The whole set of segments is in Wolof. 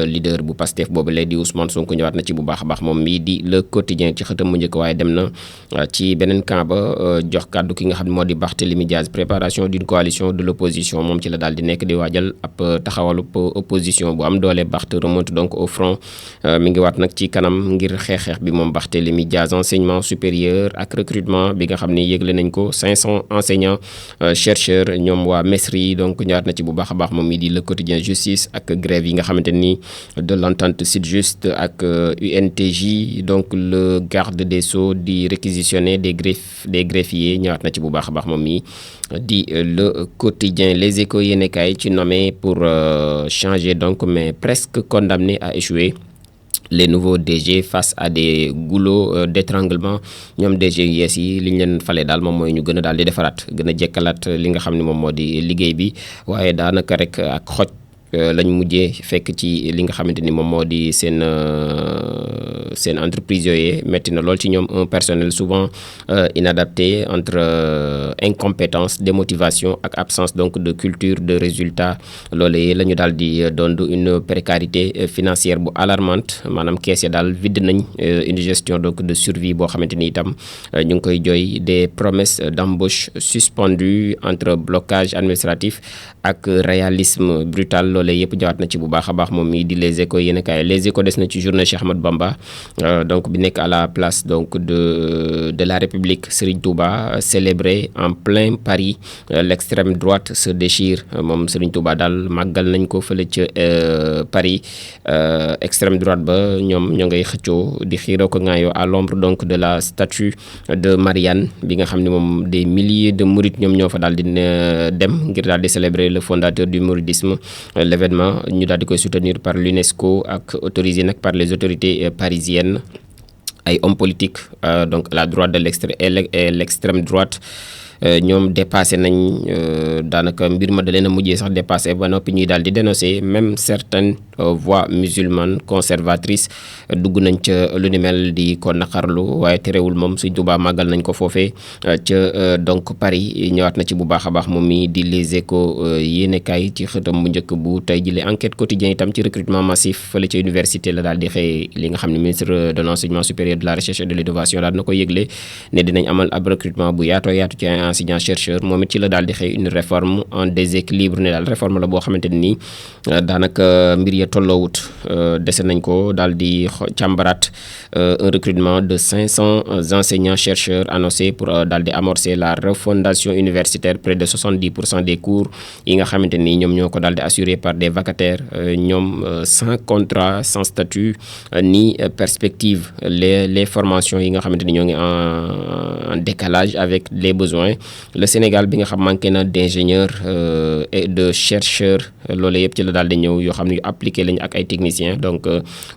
leader bu Pastef boobu la di Ousmane Sonko ñëwaat na ci bu baax a baax moom mii di Le Quotidien ci xëtam mu njëkk waaye dem na ci beneen camp ba jox kàddu ki nga xam ne moo di Barthélémy Diaz préparation d'une coalition de l'opposition moom ci la daal di nekk di waajal ab taxawalu opposition bu am doole Barth remonte donc au front mi ngi waat nag ci kanam ngir xeex bi moom Barthélémy Diaz enseignement supérieur ak recrutement bi nga xam ne yëgle nañ ko 500 enseignants chercheurs ñoom waa Mesri donc ñëwaat na ci bu baax a baax moom mii di Le Quotidien justice ak grève yi nga xamante ni de l'entente Sytjust ak UNTJ donc le garde des Sceaux di réquisitionner des greffiers ñëwaat na ci bu baax a baax moom mii di Le Quotidien Les Échos yéenekaay ci nommé pour changer donc mais presque condamné à échouer les nouveaux DG face à des goulots d'étranglement ñoom DG yu yees yi li ñu leen fale daal moom mooy ñu gën a daal di defaraat gën a jekkalaat li nga xam ne moom moo di liggéey bi waaye daanaka rek ak xoj lañ mujjee fekk ci li nga xamante ni moom moo di seen entreprise yooyee métti na lool ci ñoom un personnel souvent inadapté entre incompétence démotivation ak absence donc de culture de résultat loolee la ñu daal di doon une précarité financière bu alarmante maanaam kees ya daal vide nañ une gestion donc de survie boo xamante ni itam ñu ngi koy jooy des promesses d'embauche suspendues entre blocage administratif ak réalisme brutal loolee yëpp jawaat na ci bu baax a baax moom mii di Les Échos yéenekaay Les Échos des na ci journée Cheikh Ahmadou Bamba donc bi nekk à la place donc de la République Serigne Touba célébré en plein Paris l'extrême droite se déchire moom Serigne Touba daal màggal nañ ko fële ca Paris extrême droite ba ñoom ñoo ngay xëccoo di xiiroo ko ngaayoo à l'ombre donc de la statue de Marianne bi nga xam ne moom des milliers de mourides ñoom ñoo fa daal di dem ngir daal di célébrer le fondateur du mouridisme l'événement ñu daal di koy soutenir par l'UNESCO ak autorisé nag par les autorités parisiennes ay hommes politiques donc la droite de l'extrême droite ñoom dépassé nañ daanaka mbir ma da leen a mujjee sax dépassé ba noppi ñuy daal di dénoncer même certaines voix musulmanes conservatrices dugg nañ ca lu ni mel di ko naqarlu waaye terewul moom Sëñ Tuubaa màggal nañ ko foofee ca donc Paris ñëwaat na ci bu baax a baax moom mi di Les Échos yéenekaay ci xëtam bu njëkk bu tey jëlee enquête quotidien itam ci recrutement massif fële ca université la daal di xëy li nga xam ne ministre de l'enseignement supérieur de la recherche et de l'innovation daal na ko yëgle ne dinañ amal ab recrutement bu yaatoo yaatu ci enseignant chercheur moom it ci la daal di xëy une réforme en déséquilibre ne daal réforme la boo xamante ni daanaka mbir ya tolloowut dese nañ ko daal di càmbaraat un recrutement de 500 enseignants chercheurs annoncé pour daal di amorcer la refondation universitaire près de 70% des cours yi nga xamante ni ñoom ñoo ko daal di assuré par des vacataires ñoom sans contrat sans statut ni perspective les formations yi nga xamante ni ñoo ngi en décalage avec les besoins le Sénégal bi nga xam manqué na d'ingénieurs et de chercheurs loolu yëpp ci la daal di ñëw yoo xam ne yu appliqué lañ ak ay techniciens donc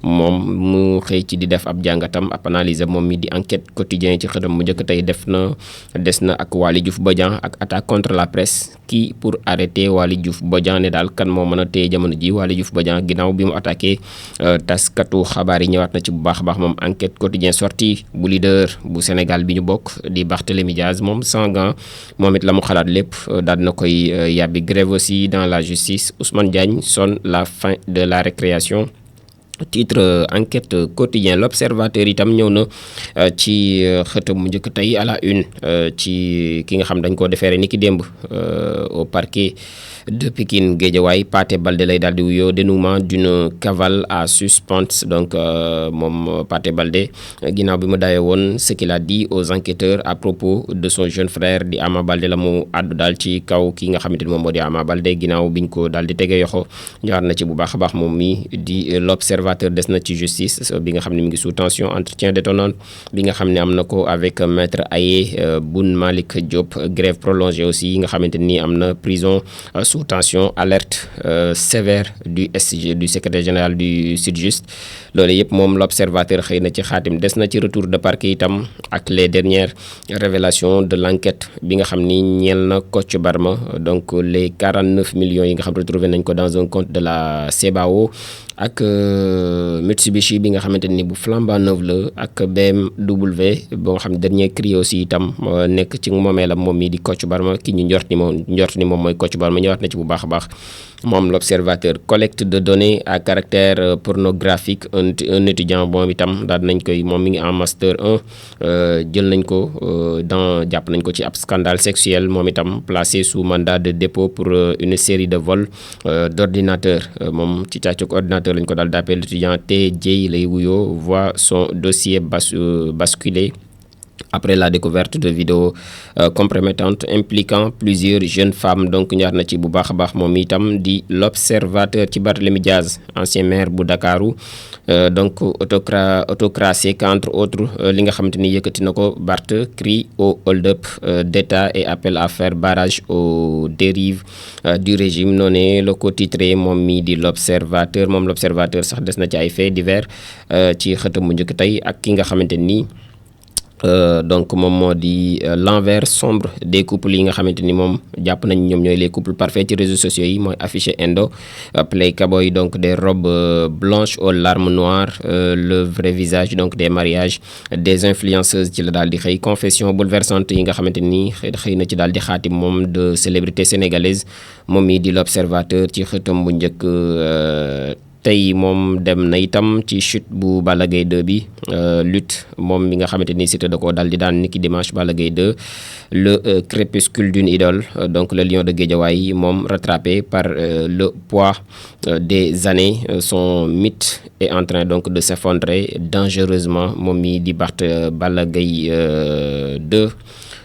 moom mu xëy ci di def ab jàngatam ab analyse moom mi di enquête quotidien ci xëtam mu njëkk tey des na ak Waly Diouf Bodian ak attaque contre la presse qui pour arrêter Waly Diouf Bodian ne daal kan moo mën a téye jamono ji Waly Diouf Bodian ginnaaw bi mu attaqué taskatu xabaar yi ñëwaat na ci bu baax a baax moom enquête quotidien sortie bu leader bu Sénégal bi ñu bokk di Barthélémy Diaz moom sans gants moom it la mu xalaat lépp daal na koy yàbbi grève aussi dans la justice Ousmane Diagne sonne la fin de la récréation titre enquête quotidien l'observateur itam ñëw na ci xëtam mu njëkk tey à la une ci ki nga xam dañ ko defeere ni ki démb au parquet de Pikine Guédiawaye Pathé Baldé lay daal di wuyoo dénouement d'une cavale à suspense donc moom Pathé Baldé ginnaaw bi mu daawee woon ce qu'il a dit aux enquêteurs à propos de son jeune frère di Ama Baldé la mu àddu daal ci kaw ki nga xamante ni moom moo di Ama Baldé ginnaaw biñ ko daal di tege yoxo ñëwaat na ci bu baax a baax moom mi di l'observateur des na ci justice bi nga xam ne mi ngi sous tension entretien détonnant bi nga xam ne am na ko avec maître Aye Boun Malick Diop grève prolongée aussi yi nga xamante ni am na prison sous tension alerte sévère du SG du secrétaire général du Sytjust loolu yëpp moom l'observateur xëy na ci xaatim des na ci retour de parquet itam ak les dernières révélations de l'enquête bi nga xam ni ñeel na Kocc Barma donc les 49 millions yi nga xam retrouvé nañ ko dans un compte de la CBAO ak Mitsubishi bi nga xamante ni bu flambant neuf la ak BMW boo xam dernier cri aussi itam nekk ci moomeelam moom mii di Kocc Barma ki ñu njort ni moom mooy Kocc Barma ñëwaat na ci bu baax a baax moom l'observateur. Collecte de données à caractère pornographique, un étudiant moom itam daal nañ koy moom mi ngi en master 1 jël nañ ko jàpp nañ ko ci ab scandale sexuel moom itam placé sous mandat de dépôt pour une série de vols d'ordinateur moom ci càccuk ordinateur lañ ko daal d'appel. L'étudiant T.J. lay wuyoo voit son dossier basculer après la découverte de vidéos compromettantes impliquant plusieurs jeunes femmes. Donc ñaar na ci bu baax a baax moom itam di l'observateur ci Barthélémy Diaz, ancien maire bu Dakaru donc autocratie qu'entre autres li nga xamante ni yëkkati na ko. Barth crie au hold-up d'État et appelle à faire barrage aux dérives du régime. noonee la ko titré moom mi di l'observateur. moom l'observateur sax des na ci ay faits divers ci xëtam mu njëkk tey ak ki nga xamante ni donc moom moo di l'envers sombre des couples yi nga xamante ni moom jàpp nañ ñoom ñooy les couples parfaits ci réseaux sociaux yi mooy affiché indo play cowboy donc des robes blanches aux larmes noires le vrai visage donc des mariages des influenceuses ci la daal di xëy. confession bouleversante yi nga xamante ni xëy na ci daal di xaatim moom de célébrité sénégalaise moom mi di l'observateur ci xëtam bu njëkk. tey moom dem na itam ci chute bu Balla Gaye 2 bi lutte moom mi nga xamante ni Siteu da koo daal di daan niki dimanche. Balla Gaye 2 le crépuscule d'une idole donc le lion de Guédiawaye moom rattrapé par le poids des années. son mythe est en train donc de s'effondrer dangereusement moom mi di Balla Gaye 2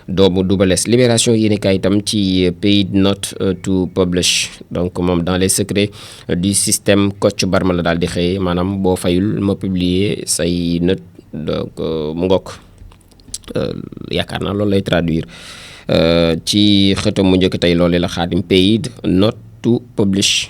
doomu Double Less. Libération yéeni kaay itam ci pays not to publish donc moom dans les secrets du système Kocc Barma la daal di xëy maanaam boo fayul ma publier say note donc mu ngokk yaakaar naa loolu lay traduire ci xëtam mu njëkk tey loolu la xaatim pays not to publish.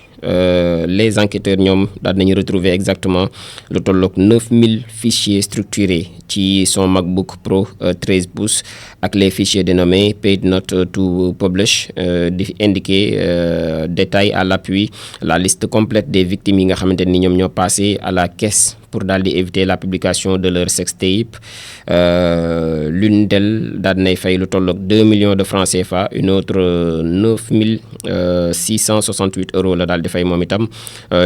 Les enquêteurs ñoom daal nañu retrouver exactement lu tolloog 9000 fichiers structurés ci son MacBook Pro 13 pouces ak les fichiers dénommés paid not to publish di indiquer détail à l'appui la liste complète des victimes yi nga xamante ni ñoom ñoo passé à la caisse pour daal di éviter la publication de leur sextape. L'une d'elles daal nay fay lu tolloog 2 millions de francs CFA. une autre 9668 euros la daal di fay moom itam.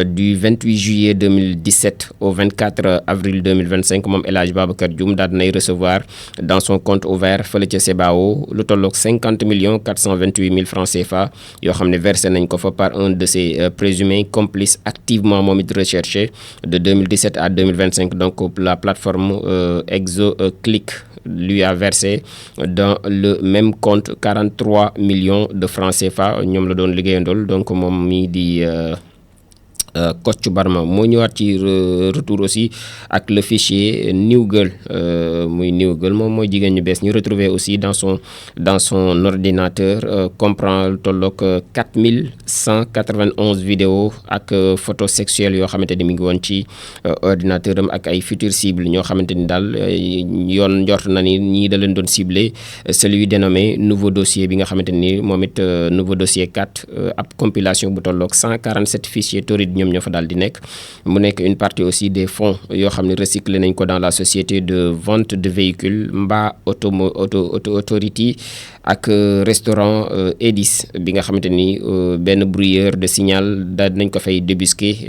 du 28 juillet 2017 au 24 avril 2025 moom El Hadj Babacar Dioum daal nay recevoir dans son compte ouvert fële ca CBAO lu tolloog 50 millions 428 mille francs CFA yoo xam ne versé nañ ko fa par un de ses présumés complices activement moom it recherché de 2017 à 2025. donc la plateforme ExoClick lui a versé dans le même compte 43 millions de francs CFA ñoom la doon liggéeyandool. donc moom mii di Kocc Barma moo ñëwaat ci retour aussi ak le fichier New Girl muy New Girl moom mooy jigéen ñu bees ñu retrouver aussi dans son ordinateur comprend tolloog 4191 vidéos ak photos sexuelles yoo xamante ni mi ngi woon ci ordinateur am ak ay futurs cibles ñoo xamante ni daal yoon njort na ni ñii da leen doon ciblé. celui dénommé nouveau dossier bi nga xamante ni moom it nouveau dossier 4 ab compilation bu tolloog 147 fichiers torrides ñoom ñoo fa daal di nekk. mu nekk une partie aussi des fonds yoo xam ne recyclé nañ ko dans la société de vente de véhicules Mba Authority ak restaurant Edis bi nga xamante ni benn brouilleur de signal daal nañ ko fay débusqué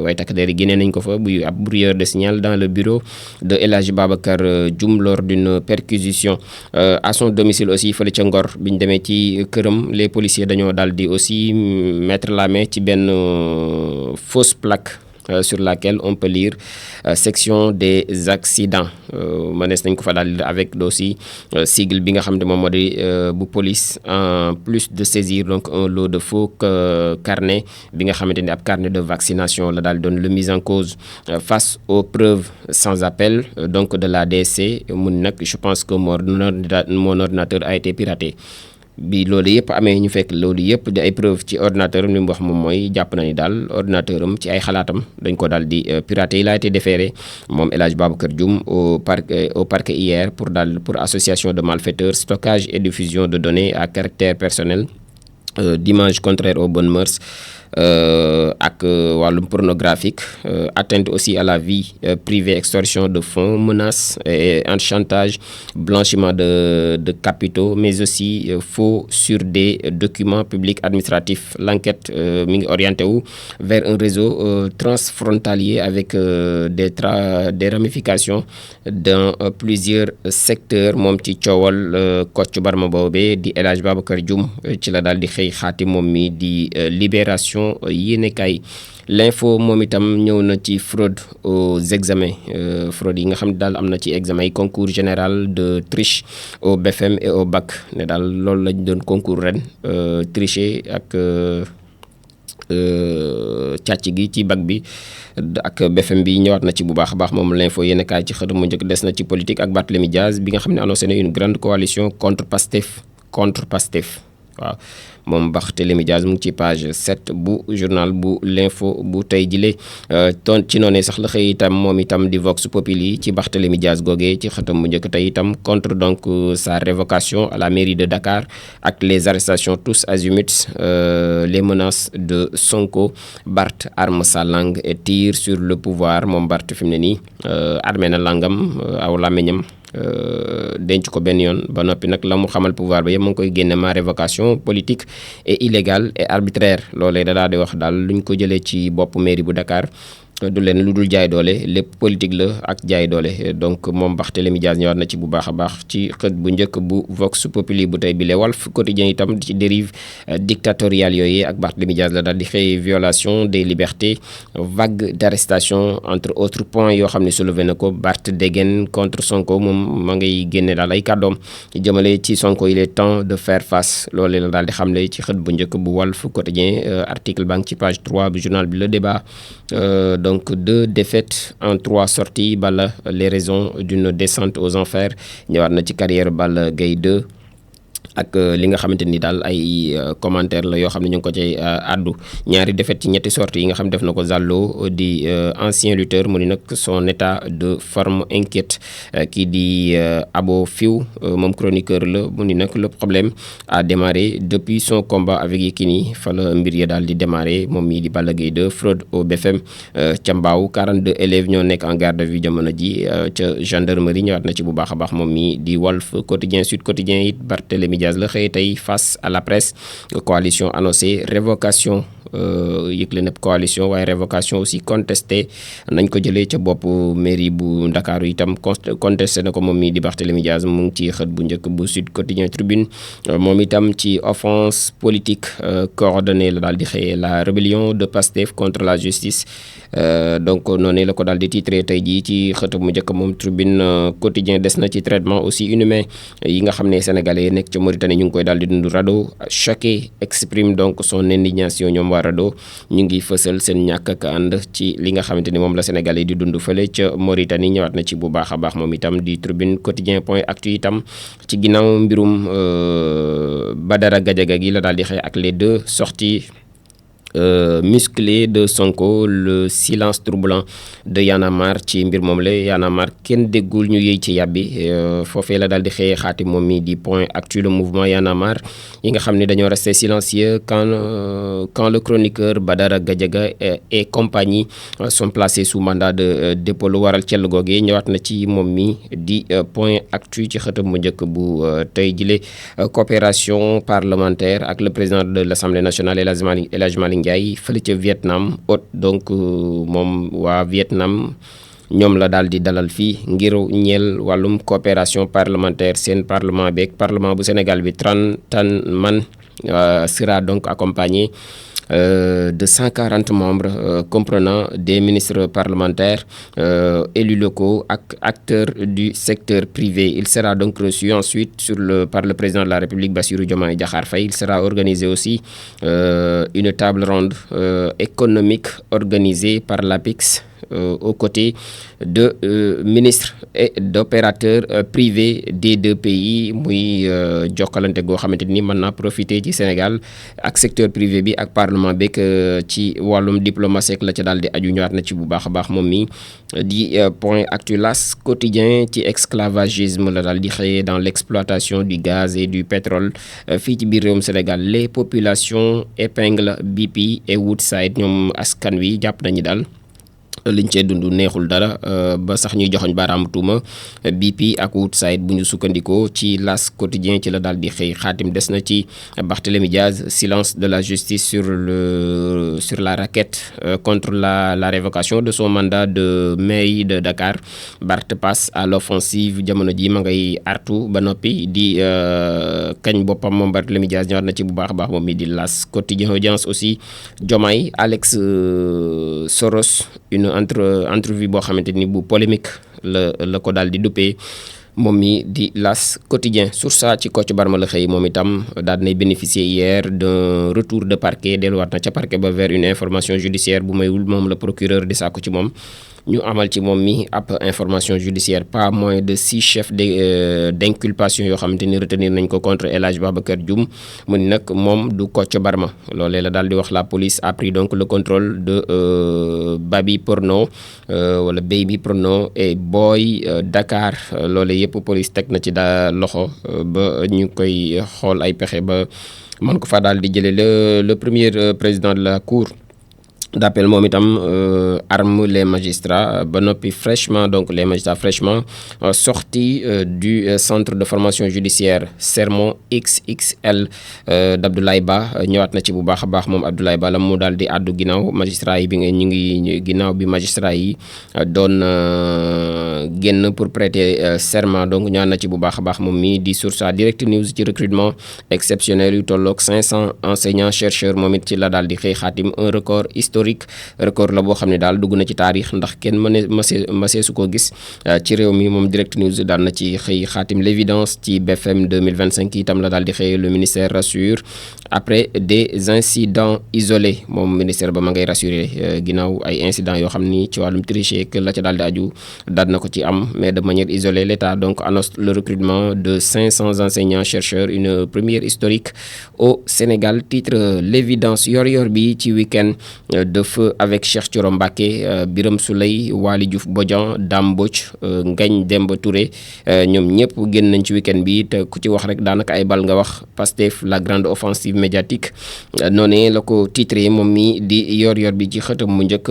waaye takk der yi génnee nañ ko fa buy ab brouilleur de signal dans le bureau de El Hadj Babacar Dioum lors d'une perquisition à son domicile aussi fële ca Ngor biñ demee ci këram les policiers dañoo daal di aussi mettre la main ci benn fausse plaque sur laquelle on peut lire section des accidents mënees nañ ko fa daal avec aussi sigle bi nga xam ne moom moo di bu police en plus de saisir donc un lot de faux carnet bi nga xamante ni ab carnet de vaccination la daal doon le mise en cause face aux preuves sans appel donc de la DSC mun nag je pense que mon ordinateur a été piraté. bi loolu yëpp amee ñu fekk loolu yëpp di ay preuve ci ordinateur am li mu wax moom mooy jàpp na ni daal ordinateur am ci ay xalaatam dañ ko daal di piraté. Il a été déféré moom El Hadj Babacar Dioum au parquet hier pour association de malfaiteurs, stockage et diffusion de données à caractère personnel, d'images contraires aux bonnes mœurs, ak wàllum pornographique, atteinte aussi à la vie privée, extorsion de fonds, menaces et en chantage, blanchiment de capitaux, mais aussi faux sur des documents publics administratifs. L'enquête mi ngi orienté wu vers un réseau transfrontalier avec des ramifications dans plusieurs secteurs. moom ci coowal Kocc Barma boobee di El Hadj Babacar Dioum ci la daal di xëy xaati moom mi di Libération yéenekaay. L'info moom itam ñëw na ci fraude aux examens, fraude yi nga xam ne daal am na ci examen yi, concours général de triche au BFM et au bac ne daal loolu lañ doon concours ren, tricher ak càcc gi ci bac bi ak BFM bi ñëwaat na ci bu baax a baax moom l'info yéen kaay ci xëtam mu njëkk. des na ci politique ak Barthélémy Diaz bi nga xam ne annoncé na une grande coalition contre Pastef waaw moom Barthélémy Diaz mu ngi ci page 7 bu journal bu l'info bu tey jile. ci noonee sax la xëy itam moom itam di Vox Populi ci Barthélémy Diaz googee ci xëtam mu njëkk tey itam contre donc sa révocation à la mairie de Dakar ak les arrestations tous azimuts, les menaces de Sonko. Barth arme sa langue et tire sur le pouvoir. moom Barth fi mu ne nii armé na langam aw làmmiñam denc ko benn yoon ba noppi nag la mu xamal pouvoir ba yëpp mu ngi koy génne ma révocation politique et illégale et arbitraire. loolee da di wax daal luñ ko jëlee ci bopp mairie bu Dakar du leen lu dul jaay doole, lépp politique la ak jaay doole. donc moom Barthélémy Diaz ñëwaat na ci bu baax a baax ci xët bu njëkk bu Vox Populi bu tey bile. Walf Quotidien itam ci dérive dictatoriale yooyu ak Barthélémy Diaz la daal di xëy violation des libertés, vague d'arrestation entre autres points yoo xam ne soulevé na ko. Barth dégaine contre Sonko, moom ma ngay génne daal ay kàddoom jëmale ci Sonko. il est temps de faire face, loolee la daal di xamle ci xët bu njëkk bu Walf Quotidien. article baa ngi ci page 3 bu journal bi Le Débat. donc 2 défaites en 3 sorties, Balla les raisons d'une descente aux enfers. ñëwaat na ci carrière Balla Gaye 2 ak li nga xamante ni daal ay commentaire la yoo xam ne ñu ngi ko cay addu. ñaari défaite ci ñetti sorties yi nga xam def na ko Zallo di ancien lutteur mu ni nag son état de forme inquiète. kii di Abo Fiw moom chroniqueur la mu ni nag le problème a démarré depuis son combat avec Yekini, fa la mbir ya daal di démarré moom mii di Balla Gaye 2. fraude au BFM ca Mbaaw, 42 élèves ñoo nekk en garde à vue jamono ji ca gendarmerie. ñëwaat na ci bu baax a baax moom mii di Walf Quotidien. Sud Quotidien it Barthélémy Diaz la xëy tey face à la presse. coalition annoncée, révocation yëgle na coalition waaye révocation aussi contesté nañ ko jëlee ca bopp mairie bu Ndakaaru itam contesté na ko moom mii di Barthélémy Diaz mu ngi ci xët bu njëkk bu Sud Quotidien. Tribune moom itam ci offense politique coordonnée la daal di xëyee la rébellion de Pastef contre la justice. donc noonu la ko daal di titré tey jii ci xët bu njëkk moom Tribune Quotidien. des na ci traitement aussi inhumain yi nga xam ne sénégalais nekk ca Mauritanie ñu ngi koy daal di dund. Rado choqué exprime donc son indignation. ñoom waa Rado ñu ngi fësal seen ñàkk ak ànd ci li nga xamante ni moom la sénégalais di dund fële ca Mauritanie. ñëwaat na ci bu baax a baax moom itam di Tribune Quotidien. Point Actu itam ci ginnaaw mbirum Badara Gadiaga gi la daal di xëy ak les 2 sorties musclé de Sonko, le silence troublant de Y'en a marre ci mbir moom la. Y'en a marre kenn déggul ñu yëy ci yàbbi foofee la daal di xëyee xaati moom mi di Point Actu. Le mouvement Y'en a marre yi nga xam ne dañoo resté silencieux quand le chroniqueur Badara Gadiaga et compagnie sont placés sous mandat de dépôt. lu waral cell googee ñëwaat na ci moom mi di Point Actu ci xëtam mu njëkk bu tey jile. coopération parlementaire ak le président de l'Assemblée nationale El Hadj Malick Ndiaye fële ca Vietnam hôte. donc moom waa Vietnam ñoom la daal di dalal fii ngir ñeel wàllum coopération parlementaire. seen parlement beeg parlement bu Sénégal bi Tran Man sera donc accompagné de 140 membres comprenant des ministres parlementaires, élus locaux ak acteurs du secteur privé. Il sera donc reçu ensuite par le président de la République Bassirou Diomaye Diakhar Faye. Il sera organisé aussi une table ronde économique organisée par l'APIX aux côtés de ministres et d'opérateurs privés des deux pays muy jokkalante goo xamante ni mën naa profiter ci Sénégal ak secteur privé bi ak parlement beeg ci wàllum diplomatie ak la ca daal di aju ñëwaat na ci bu baax a baax moom mi di point actu L'As quotidien ci esclavagisme la daal di xëyee dans l'exploitation du gaz et du pétrole fii ci biir réewum Sénégal les populations épinglent BP et Woodside ñoom askan wi jàpp nañu daal liñ cee dund neexul dara ba sax ñuy joxoñ baaraamu tuuma BP ak Woodside bu ñu sukkandikoo ci L'As quotidien ci la daal di xëy xaatim des na ci Barthélémy Diaz silence de la justice sur la requête contre la révocation de son mandat de mairie de Dakar. Barth passe à l'offensive jamono ji ma ngay artu ba noppi di kañ boppam moom Barthélémy Diaz ñëwaat na ci bu baax a baax moom mi di L'As quotidien audience aussi Diomaye Alex Soros une entrevue boo xamante ni bu polémique la ko daal di duppee moom mi di L'As quotidien sur ça ci Kocc Barma la xëy moom itam daal dinay bénéficier hier d'un retour de parquet delluwaat na ca parquet ba vers une information judiciaire bu maywul moom la procureur di sàkku ci moom ñu amal ci moom mi ab information judiciaire pas moins de 6 chefs d'inculpation yoo xamante ni retenir nañ ko contre El Hadj Babacar Dioum mu ni nag moom du Kocc Barma loolee la daal di wax la police a pris donc le contrôle de Baby Porno wala Baby Porno et Boy Dakar loolee yëpp police teg na ci daa loxo ba ñu koy xool ay pexe ba mën ko fa daal di jëlee le premier président de la cour d'appel moom itam arme les magistrats ba noppi fraîchement donc les magistrats fraîchement sortis du centre de formation judiciaire Sermon XXL d'Abdoulaye Ba ñëwaat na ci bu baax a baax moom Abdoulaye Ba la mu daal di àddu ginnaaw magistrat yi bi nga ñu ngi ginnaaw bi magistrat yi doon génn pour prêter serment donc ñëwaat na ci bu baax a baax moom mi di source à Direct News ci recrutement exceptionnel yu tolloog 500 enseignants chercheurs moom it ci la daal di xëy xaatim un record historique record la boo xam ne daal dugg na ci taarix ndax kenn masee su ko gis ci réew mi moom Direct News daal na ci xëy xaatim l'évidence ci BFM 2025 itam la daal di xëy le ministère rassure après des incidents isolés moom ministère ba ma ngay rassurer ginnaaw ay incidents yoo xam ni ci wàllum tricher que la ca daal di aju daal na ko ci am mais de manière isolée l'État donc annonce le recrutement de 500 enseignants chercheurs une première historique au Sénégal titre l'évidence yor bi ci week-end de feu avec Cheikh Thioro Mbacké Birame Souleye Waly Diouf Bodian Dame Mbodj Ngagne Demba Touré ñoom ñëpp génn nañ ci week-end bi te ku ci wax rek daanaka ay bal nga wax Pastef la grande offensive médiatique noonee la ko titré moom mi di yor bi ci xëtam mu njëkk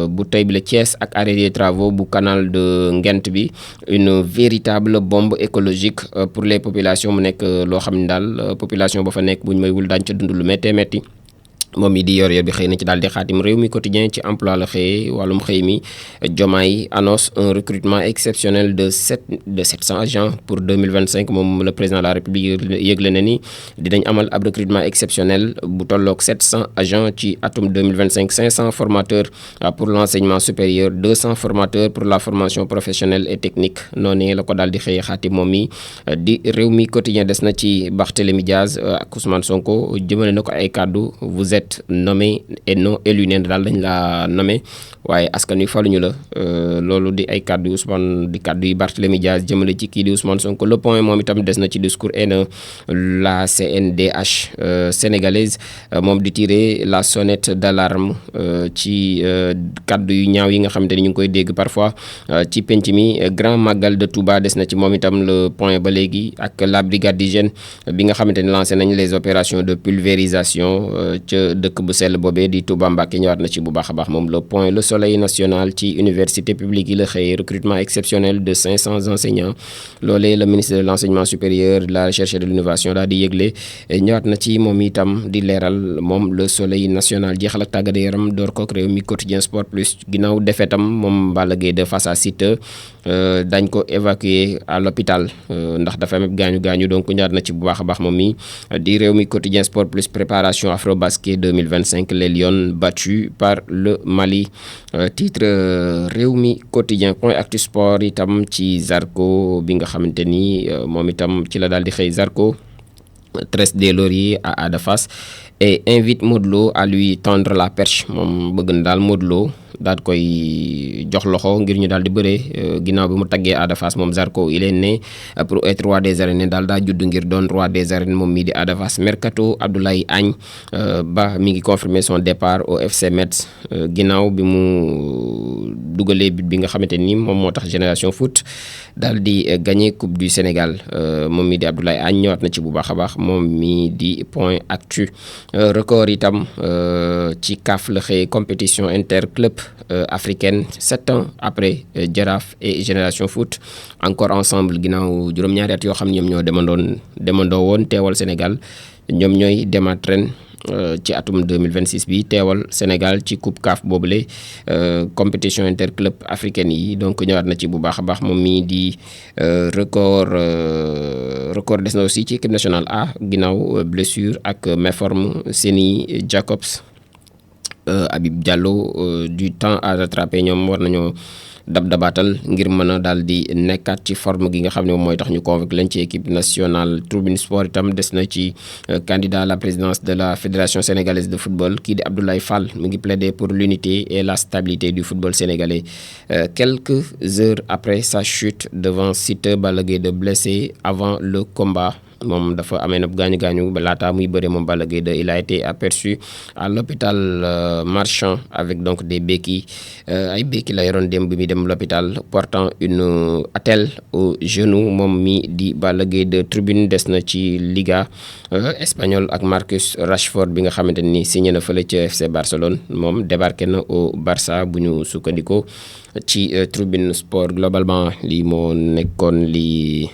bu tey bi la Thiès ak arrêt des travaux bu canal de Nguent bi une véritable bombe écologique pour les populations mu nekk loo xam ne daal population ba fa nekk buñ may wul daañ ca dund lu méttee métti moom mi di yor bi xëy na ci daal di xaatim réew mi quotidien ci emploi la xëyee wàllum xëy mi Diomaye annonce un recrutement exceptionnel de 700 agents pour 2025 moom le président de la République yëgle na ni dinañ amal ab recrutement exceptionnel bu tolloog 700 agents ci atum 2025 500 formateurs pour l'enseignement supérieur 200 formateurs pour la formation professionnelle et technique noonu la ko daal di xëyee xaatim moom mi di réew mi quotidien des na ci Barthélémy Diaz ak Ousmane Sonko jëmale na ko ay kàddu vous êtes nommé et non élu neen daal dañ la nommé waaye askan wi faluñu la loolu di ay kàddu Ousmane di kàddu yi Barthélémy Diaz jëmale ci kii di Ousmane Sonko le point moom itam des na ci discours haineux la CNDH sénégalaise moom di tirer la sonnette d'alarme ci kàddu yu ñaaw yi nga xamante ni ñu ngi koy dégg parfois ci penc mi grand magal de Touba des na ci moom itam le point ba léegi ak la brigade d'hygiène bi nga xamante ni lancé nañ les opérations de pulvérisation ca dëkk bu sell boobee di Touba Mbacké ñëwaat na ci bu baax a baax moom le point le soleil national ci université publique yi la xëy recrutement exceptionnel de 500 enseignants loolee le ministre de l'enseignement supérieur de la recherche et de l'innovation daal di yëgle ñëwaat na ci moom itam di leeral moom le soleil national jeexal ak tàggat yaram door kook réew mi quotidien sport plus ginnaaw defetam moom Balla Gaye de face à Siteu dañ ko évacuer à l'hôpital ndax dafa am gaañu donc ñëwaat na ci bu baax a baax moom mi di réew mi quotidien sport plus préparation Afrobasket 2025 les Lions battus par le Mali titre Rewmi quotidien point actu sport itam ci Zarko bi nga xamante ni moom itam ci la daal di xëy Zarko tresse des lauriers à Ada Fass et invite Modou Lo à lui tendre la perche moom bëgg na daal Modou Lo daal koy jox loxo ngir ñu daal di bëree ginnaaw bi mu taggee Ada Fass moom Zarko il est né pour être roi des arènes daal daa judd ngir doon roi des arènes moom mii di Ada Fass. Mercato Abdoulaye Agne Ba mi ngi confirmer son départ au FC Metz ginnaaw bi mu dugalee but bi nga xamante ni moom moo tax Génération Foot daal di gagné coupe du Sénégal moom mii di Abdoulaye Agne ñëwaat na ci bu baax a baax moom mii di point actu. Record itam ci CAF la xëy compétition interclub africaine 7 ans après Jaraaf et Génération Foot encore ensemble ginnaaw juróom-ñaari at yoo xam ne ñoom ñoo demandoo woon teewal Sénégal ñoom ñooy demaat ren ci atum 2026 bi teewal Sénégal ci coupe CAF boobule compétition interclub africaine yi donc ñëwaat na ci bu baax a baax moom mii di record des na aussi ci équipe nationale A ginnaaw blessure ak méforme Seny Jacobs Habib Diallo du temps à rattraper ñoom war nañoo dabaatal ngir mën a daal di nekkaat ci forme gi nga xam ne moom mooy tax ñu convoqué leen ci équipe nationale. Tribune Sport itam des na ci candidat à la présidence de la fédération sénégalaise de football kii di Abdoulaye Fall mu ngi plaider pour l'unité et la stabilité du football sénégalais quelques heures après sa chute devant Siteu. Balla Gaye de blessé avant le combat. moom dafa amee nag gaañu ba laata muy bëre moom Balla Gaye 2 il a été aperçu à l'hôpital Marchand avec donc des béquilles ay béquilles la yoroon dem bi muy dem l'hôpital portant une attelle au genou moom mi di Balla Gaye 2. Tribune des na ci Liga espagnol ak Marcus Rashford bi nga xamante ni signé na fële ca FC Barcelone moom débarqué na au Barça bu ñu sukkandikoo ci Tribune Sport. Globalement lii moo nekkoon lii